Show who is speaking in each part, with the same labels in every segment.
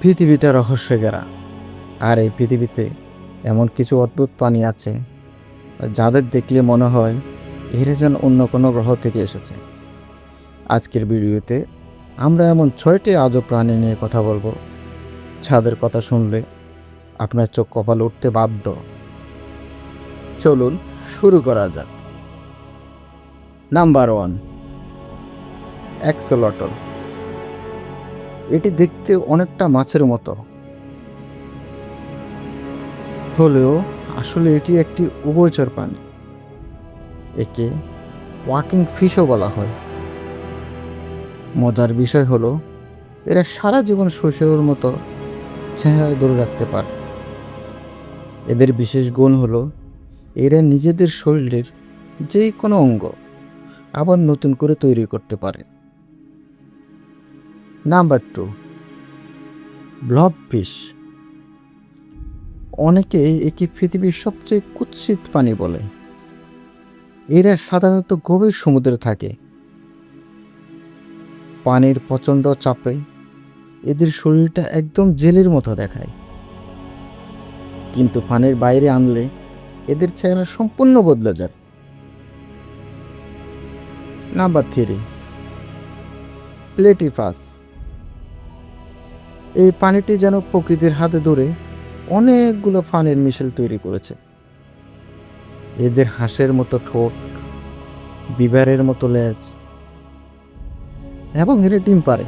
Speaker 1: পৃথিবীটা রহস্যে ঘেরা, আর এই পৃথিবীতে এমন কিছু অদ্ভুত প্রাণী আছে যাদের দেখলে মনে হয় এরা যেন অন্য কোনো গ্রহ থেকে এসেছে। আজকের ভিডিওতে আমরা এমন 6টি আজব প্রাণী নিয়ে কথা বলবো, যাদের কথা শুনলে আপনার চোখ কপালে উঠতে বাধ্য। চলুন শুরু করা যাক। Number 1, axolotl. এটি দেখতে অনেকটা মাছের মতো হলেও আসলে এটি একটি উভয়চর প্রাণী। একে ওয়াকিং ফিশও বলা হয়। মজার বিষয় হলো এরা সারা জীবন শৈশবের মতো চেহারা ধরে রাখতে পারে। এদের বিশেষ গুণ হলো এরা নিজেদের শরীরের যে কোনো অঙ্গ আবার নতুন করে তৈরি করতে পারে। নাম্বার 2, ব্লবফিশ। অনেকে একে পৃথিবীর সবচেয়ে কুৎসিত প্রাণী বলে। এরা সাধারণত গভীর সমুদ্রে থাকে। পানির প্রচণ্ড চাপে এদের শরীরটা একদম জেলের মতো দেখায়, কিন্তু পানির বাইরে আনলে এদের চেহারা সম্পূর্ণ বদলে যায়। নাম্বার 3, প্লেটিপাস। এই প্রাণীটি যেন প্রকৃতির হাতে ধরে অনেকগুলো ফানের মিশেল তৈরি করেছে। এদের হাঁসের মতো ঠোঁট, বিবারের মতো লেজ এবং এরা ডিম পারে,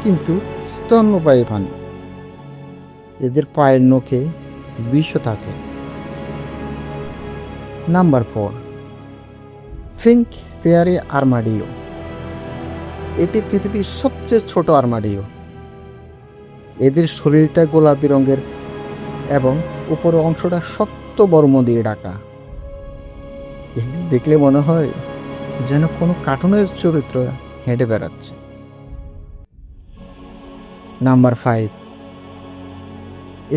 Speaker 1: কিন্তু স্তন্যপায়ী প্রাণী। এদের পায়ের নখে বিষও থাকে। Number 4, pink fairy armadillo. এটি পৃথিবীর সবচেয়ে ছোট আর্মাডিও। এদের শরীরটা গোলাপি রঙের এবং উপরের অংশটা শক্ত বর্ম দিয়ে ঢাকা। এদের দেখলে মনে হয় যেন কোনো কার্টুনের চরিত্র হেঁটে বেড়াচ্ছে। নাম্বার 5,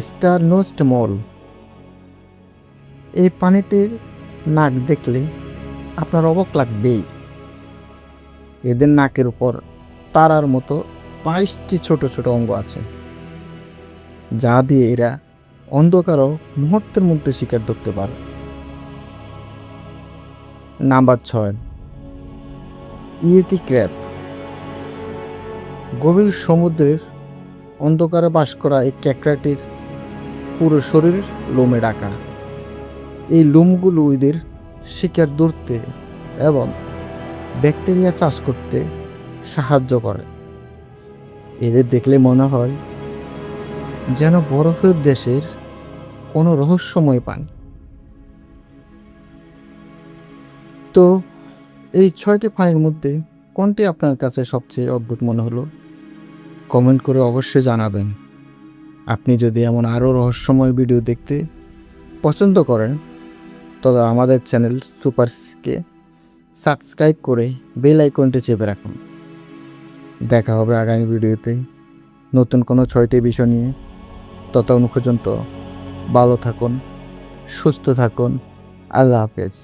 Speaker 1: স্টার নোজড মোল। এই প্রাণীটির নাক দেখলে আপনার অবাক লাগবেই। এদের নাকের উপর তারার মতো 22টি ছোট ছোট অঙ্গ আছে, যা দিয়ে এরা অন্ধকারও মুহূর্তের মধ্যে শিকার ধরতে পারে। Number 6, Yeti crab. গভীর সমুদ্রের অন্ধকারে বাস করা এই ক্যাকড়াটির পুরো শরীর লোমে ঢাকা। এই লোমগুলো এদের শিকার ধরতে এবং ব্যাকটেরিয়া চাষ করতে সাহায্য করে। এদের দেখলে মনে হয় যেন বরফের দেশের কোনো রহস্যময় প্রাণী। তো এই 6টি প্রাণীর মধ্যে কোনটি আপনার কাছে সবচেয়ে অদ্ভুত মনে হলো? কমেন্ট করে অবশ্যই জানাবেন। আপনি যদি এমন আরও রহস্যময় ভিডিও দেখতে পছন্দ করেন তবে আমাদের চ্যানেল সুপারকে সাবস্ক্রাইব করে বেল আইকনটি চেপে রাখুন। দেখা হবে আগামী ভিডিওতে নতুন কোনো 6টি বিষয় নিয়ে। ততক্ষণ পর্যন্ত ভালো থাকুন, সুস্থ থাকুন। আল্লাহ হাফেজ।